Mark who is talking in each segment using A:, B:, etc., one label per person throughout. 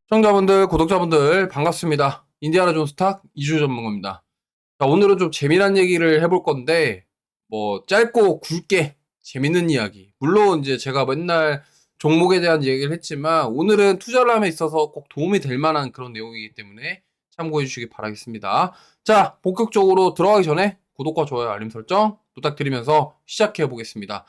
A: 시청자분들, 구독자분들 반갑습니다. 인디아나 존스탁 이주 전문가입니다. 자, 오늘은 좀 재미난 얘기를 해볼 건데 뭐 짧고 굵게 재밌는 이야기. 물론 이제 제가 맨날 종목에 대한 얘기를 했지만 오늘은 투자를 함에 있어서 꼭 도움이 될 만한 그런 내용이기 때문에 참고해 주시기 바라겠습니다. 자, 본격적으로 들어가기 전에 구독과 좋아요, 알림 설정 부탁드리면서 시작해 보겠습니다.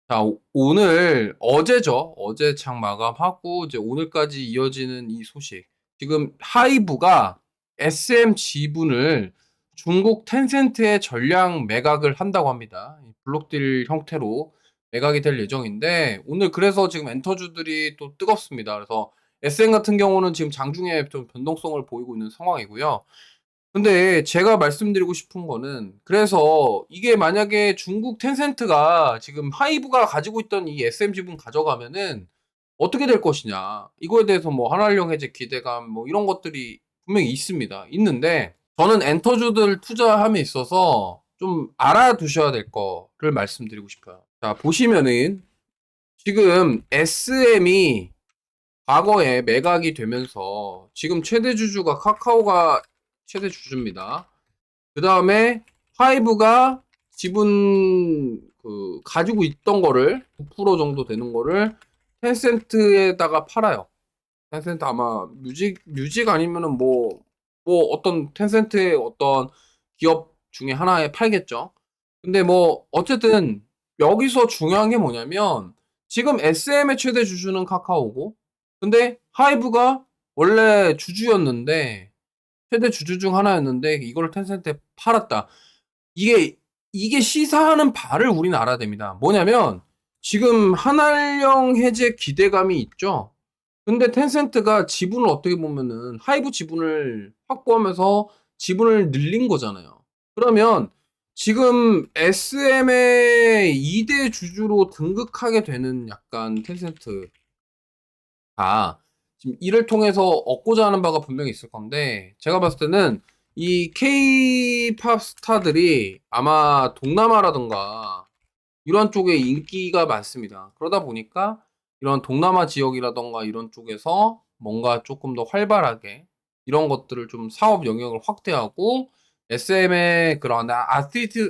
A: 자, 오늘 어제죠. 어제 장 마감하고 이제 오늘까지 이어지는 이 소식. 지금 하이브가 SM 지분을 중국 텐센트에 전량 매각을 한다고 합니다. 블록딜 형태로 매각이 될 예정인데 오늘 그래서 지금 엔터주들이 또 뜨겁습니다. 그래서 SM 같은 경우는 지금 장중에 좀 변동성을 보이고 있는 상황이고요. 근데 제가 말씀드리고 싶은 거는 그래서 이게 만약에 중국 텐센트가 지금 하이브가 가지고 있던 이 SM 지분 가져가면은 어떻게 될 것이냐. 이거에 대해서 뭐 한활용 해제 기대감 뭐 이런 것들이 분명히 있습니다. 있는데 저는 엔터주들 투자함에 있어서 좀 알아두셔야 될 거를 말씀드리고 싶어요. 자, 보시면은 지금 SM이 과거에 매각이 되면서 지금 최대 주주가 카카오가 최대 주주입니다. 그 다음에 하이브가 지분 가지고 있던 거를 9% 정도 되는 거를 텐센트에다가 팔아요. 텐센트 아마 뮤직 아니면은 뭐 어떤 텐센트의 어떤 기업 중에 하나에 팔겠죠. 근데 뭐 어쨌든 여기서 중요한 게 뭐냐면 지금 SM의 최대 주주는 카카오고 근데 하이브가 원래 주주였는데 최대 주주 중 하나였는데 이걸 텐센트에 팔았다. 이게 시사하는 바를 우리는 알아야 됩니다. 뭐냐면 지금 한알령 해제 기대감이 있죠. 근데 텐센트가 지분을 어떻게 보면은 하이브 지분을 확보하면서 지분을 늘린 거잖아요. 그러면 지금 SM의 2대 주주로 등극하게 되는 약간 텐센트가 지금 이를 통해서 얻고자 하는 바가 분명히 있을 건데 제가 봤을 때는 이 K-팝 스타들이 아마 동남아라던가 이런 쪽에 인기가 많습니다. 그러다 보니까 이런 동남아 지역이라던가 이런 쪽에서 뭔가 조금 더 활발하게 이런 것들을 좀 사업 영역을 확대하고 SM의 그런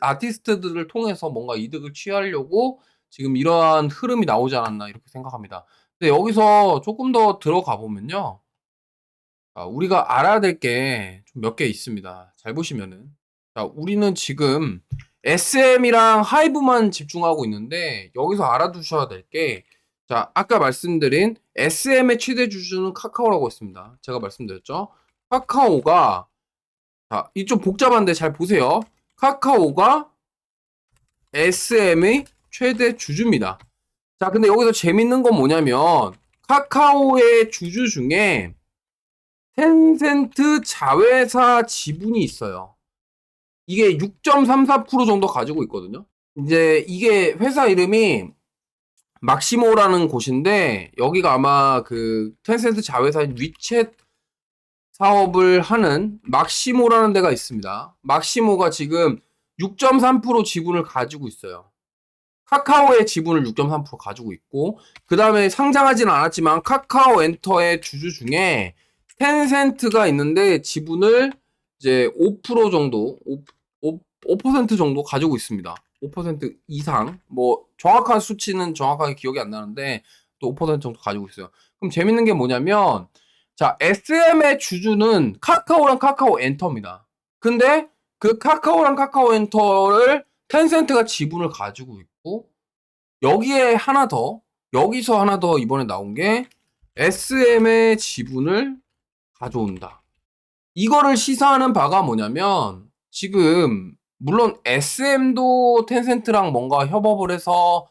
A: 아티스트들을 통해서 뭔가 이득을 취하려고 지금 이러한 흐름이 나오지 않았나 이렇게 생각합니다. 근데 여기서 조금 더 들어가 보면요. 우리가 알아야 될 게 좀 몇 개 있습니다. 잘 보시면은. 자, 우리는 지금 SM이랑 하이브만 집중하고 있는데 여기서 알아두셔야 될 게, 자, 아까 말씀드린 SM의 최대 주주는 카카오라고 했습니다. 제가 말씀드렸죠. 카카오가, 자, 이 좀 복잡한데 잘 보세요. 카카오가 SM의 최대 주주입니다. 자, 근데 여기서 재밌는 건 뭐냐면 카카오의 주주 중에 텐센트 자회사 지분이 있어요. 이게 6.34% 정도 가지고 있거든요. 이제 이게 회사 이름이 막시모라는 곳인데 여기가 아마 그 텐센트 자회사인 위챗 사업을 하는 막시모라는 데가 있습니다. 막시모가 지금 6.3% 지분을 가지고 있어요. 카카오의 지분을 6.3% 가지고 있고 그 다음에 상장하지는 않았지만 카카오 엔터의 주주 중에 텐센트가 있는데 지분을 이제 5% 정도 5% 정도 가지고 있습니다. 5% 이상 뭐 정확한 수치는 정확하게 기억이 안 나는데 또 5% 정도 가지고 있어요. 그럼 재밌는 게 뭐냐면 자 SM의 주주는 카카오랑 카카오 엔터입니다. 근데 그 카카오랑 카카오 엔터를 텐센트가 지분을 가지고 있고 여기에 하나 더 여기서 하나 더 이번에 나온 게 SM의 지분을 가져온다. 이거를 시사하는 바가 뭐냐면 지금 물론 SM도 텐센트랑 뭔가 협업을 해서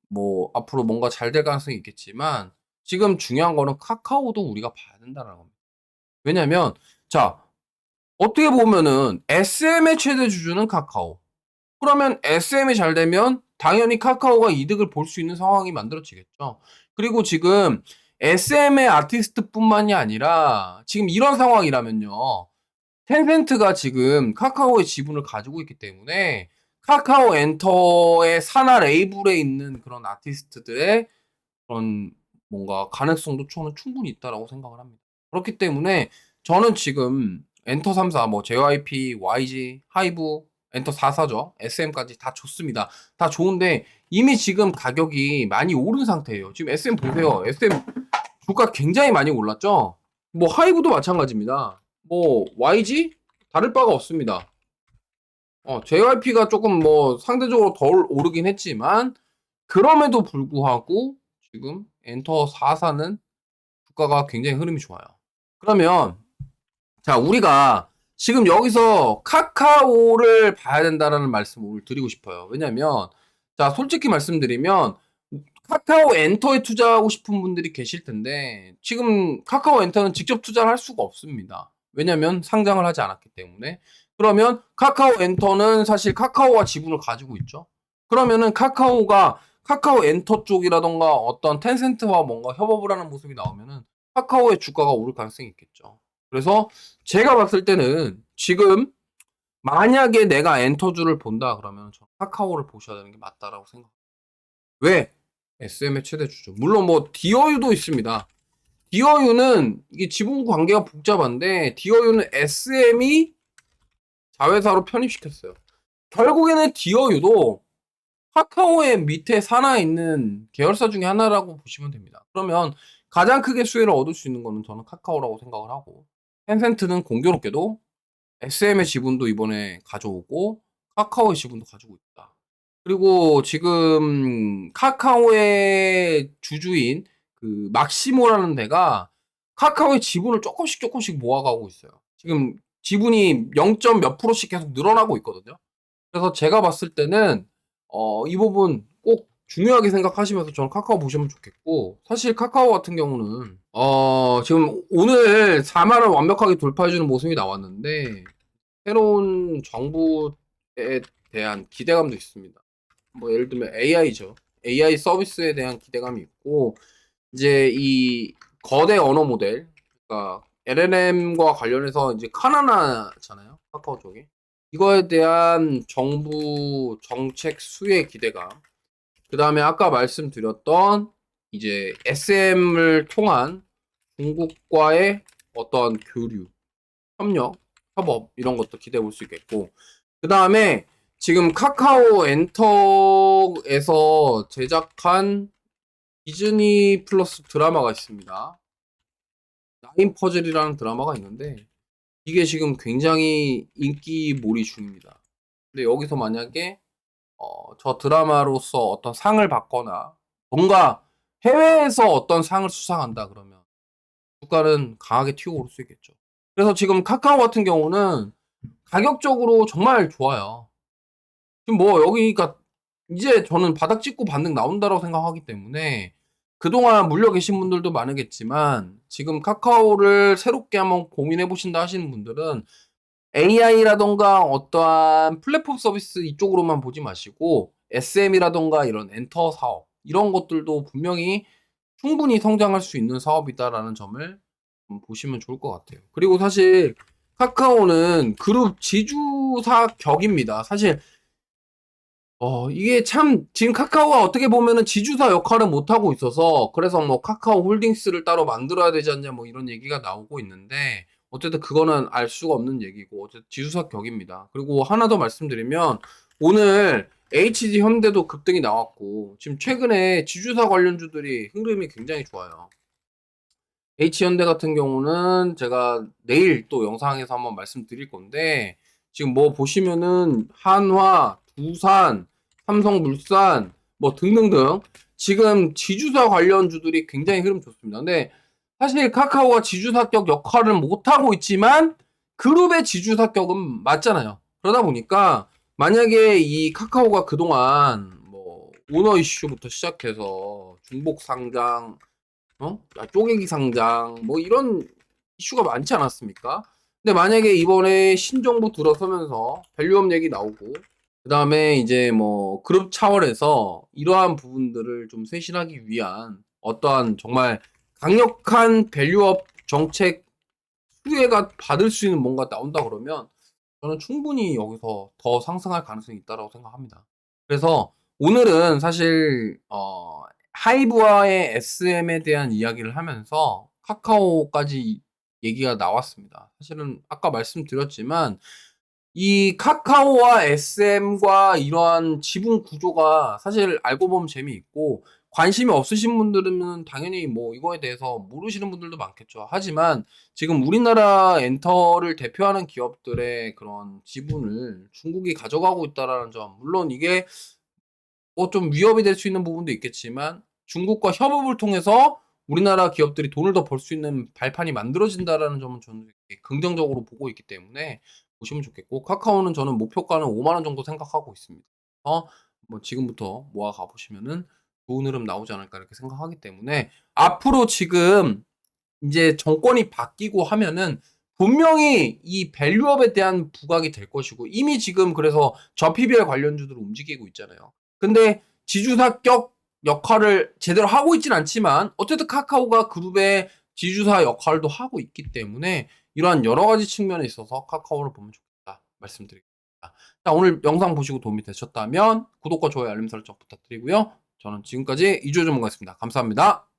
A: 뭐 앞으로 뭔가 잘 될 가능성이 있겠지만 지금 중요한 거는 카카오도 우리가 봐야 된다는 겁니다. 왜냐면 자 어떻게 보면은 SM의 최대 주주는 카카오. 그러면 SM이 잘 되면 당연히 카카오가 이득을 볼 수 있는 상황이 만들어지겠죠. 그리고 지금 SM의 아티스트뿐만이 아니라 지금 이런 상황이라면요. 텐센트가 지금 카카오의 지분을 가지고 있기 때문에 카카오 엔터의 산하 레이블에 있는 그런 아티스트들의 그런 뭔가 가능성도 저는 충분히 있다라고 생각을 합니다. 그렇기 때문에 저는 지금 엔터 3사, 뭐 JYP, YG, 하이브, 엔터 4사죠. SM까지 다 좋습니다. 다 좋은데 이미 지금 가격이 많이 오른 상태예요. 지금 SM 보세요. SM 주가 굉장히 많이 올랐죠. 뭐 하이브도 마찬가지입니다. 뭐 YG 다를 바가 없습니다. JYP가 조금 뭐 상대적으로 덜 오르긴 했지만 그럼에도 불구하고 지금 엔터 4사는 주가가 굉장히 흐름이 좋아요. 그러면 자, 우리가 지금 여기서 카카오를 봐야 된다라는 말씀을 드리고 싶어요. 왜냐면 자, 솔직히 말씀드리면 카카오 엔터에 투자하고 싶은 분들이 계실 텐데 지금 카카오 엔터는 직접 투자를 할 수가 없습니다. 왜냐면 상장을 하지 않았기 때문에. 그러면 카카오 엔터는 사실 카카오가 지분을 가지고 있죠. 그러면은 카카오 엔터 쪽이라던가 어떤 텐센트와 뭔가 협업을 하는 모습이 나오면은 카카오의 주가가 오를 가능성이 있겠죠. 그래서 제가 봤을 때는 지금 만약에 내가 엔터주를 본다 그러면 저 카카오를 보셔야 되는 게 맞다라고 생각합니다. 왜? SM의 최대주죠. 물론 뭐 디어유도 있습니다. 디어유는 이게 지분 관계가 복잡한데 디어유는 SM이 자회사로 편입시켰어요. 결국에는 디어유도 카카오의 밑에 산하에 있는 계열사 중에 하나라고 보시면 됩니다. 그러면 가장 크게 수혜를 얻을 수 있는 거는 저는 카카오라고 생각을 하고 텐센트는 공교롭게도 SM의 지분도 이번에 가져오고 카카오의 지분도 가지고 있다. 그리고 지금 카카오의 주주인 그 막시모라는 데가 카카오의 지분을 조금씩 모아가고 있어요. 지금 지분이 0. 몇 프로씩 계속 늘어나고 있거든요. 그래서 제가 봤을 때는 이 부분 꼭 중요하게 생각하시면서 저는 카카오 보시면 좋겠고 사실 카카오 같은 경우는 지금 오늘 4만을 완벽하게 돌파해주는 모습이 나왔는데 새로운 정부에 대한 기대감도 있습니다. 뭐 예를 들면 AI죠. AI 서비스에 대한 기대감이 있고 이제 이 거대 언어 모델, 그러니까 LLM과 관련해서 이제 카나나잖아요. 카카오 쪽에. 이거에 대한 정부 정책 수혜 기대감. 그 다음에 아까 말씀드렸던 이제 SM을 통한 중국과의 어떤 교류, 협력, 협업 이런 것도 기대해 볼 수 있겠고 그 다음에 지금 카카오 엔터에서 제작한 디즈니 플러스 드라마가 있습니다. 나인 퍼즐이라는 드라마가 있는데 이게 지금 굉장히 인기몰이 중입니다. 근데 여기서 만약에 저 드라마로서 어떤 상을 받거나 뭔가 해외에서 어떤 상을 수상한다 그러면 주가는 강하게 튀어오를 수 있겠죠. 그래서 지금 카카오 같은 경우는 가격적으로 정말 좋아요. 지금 뭐 여기가 이제 저는 바닥 찍고 반등 나온다고 생각하기 때문에 그동안 물려 계신 분들도 많으겠지만 지금 카카오를 새롭게 한번 고민해 보신다 하시는 분들은 AI라던가 어떠한 플랫폼 서비스 이쪽으로만 보지 마시고 SM이라던가 이런 엔터 사업 이런 것들도 분명히 충분히 성장할 수 있는 사업이다라는 점을 보시면 좋을 것 같아요. 그리고 사실 카카오는 그룹 지주사 격입니다. 사실 이게 참 지금 카카오가 어떻게 보면은 지주사 역할을 못하고 있어서 그래서 뭐 카카오 홀딩스를 따로 만들어야 되지 않냐 뭐 이런 얘기가 나오고 있는데 어쨌든 그거는 알 수가 없는 얘기고 어쨌든 지주사 격입니다. 그리고 하나 더 말씀드리면 오늘 HG 현대도 급등이 나왔고 지금 최근에 지주사 관련주들이 흐름이 굉장히 좋아요. H현대 같은 경우는 제가 내일 또 영상에서 한번 말씀드릴 건데 지금 뭐 보시면은 한화, 두산, 삼성물산 뭐 등등등 지금 지주사 관련주들이 굉장히 흐름 좋습니다. 근데 사실 카카오가 지주사격 역할을 못하고 있지만 그룹의 지주사격은 맞잖아요. 그러다 보니까 만약에 이 카카오가 그동안 뭐 오너 이슈부터 시작해서 중복 상장 쪼개기 상장 뭐 이런 이슈가 많지 않았습니까? 근데 만약에 이번에 신정부 들어서면서 밸류업 얘기 나오고 그다음에 이제 뭐 그룹 차원에서 이러한 부분들을 좀 쇄신하기 위한 어떠한 정말 강력한 밸류업 정책 수혜가 받을 수 있는 뭔가 나온다 그러면 저는 충분히 여기서 더 상승할 가능성이 있다고 생각합니다. 그래서 오늘은 사실 하이브와의 SM에 대한 이야기를 하면서 카카오까지 얘기가 나왔습니다. 사실은 아까 말씀드렸지만 이 카카오와 SM과 이러한 지분 구조가 사실 알고 보면 재미있고 관심이 없으신 분들은 당연히 뭐 이거에 대해서 모르시는 분들도 많겠죠. 하지만 지금 우리나라 엔터를 대표하는 기업들의 그런 지분을 중국이 가져가고 있다라는 점, 물론 이게 뭐 좀 위협이 될 수 있는 부분도 있겠지만 중국과 협업을 통해서 우리나라 기업들이 돈을 더 벌 수 있는 발판이 만들어진다라는 점은 저는 되게 긍정적으로 보고 있기 때문에 보시면 좋겠고, 카카오는 저는 목표가는 5만 원 정도 생각하고 있습니다. 뭐 지금부터 모아가 보시면은 좋은 흐름 나오지 않을까 이렇게 생각하기 때문에 앞으로 지금 이제 정권이 바뀌고 하면은 분명히 이 밸류업에 대한 부각이 될 것이고, 이미 지금 그래서 저 PBR 관련주들을 움직이고 있잖아요. 근데 지주사격 역할을 제대로 하고 있진 않지만 어쨌든 카카오가 그룹의 지주사 역할도 하고 있기 때문에 이러한 여러 가지 측면에 있어서 카카오를 보면 좋겠다 말씀드리겠습니다. 자, 오늘 영상 보시고 도움이 되셨다면 구독과 좋아요, 알림 설정 부탁드리고요. 저는 지금까지 이주호 전문가였습니다. 감사합니다.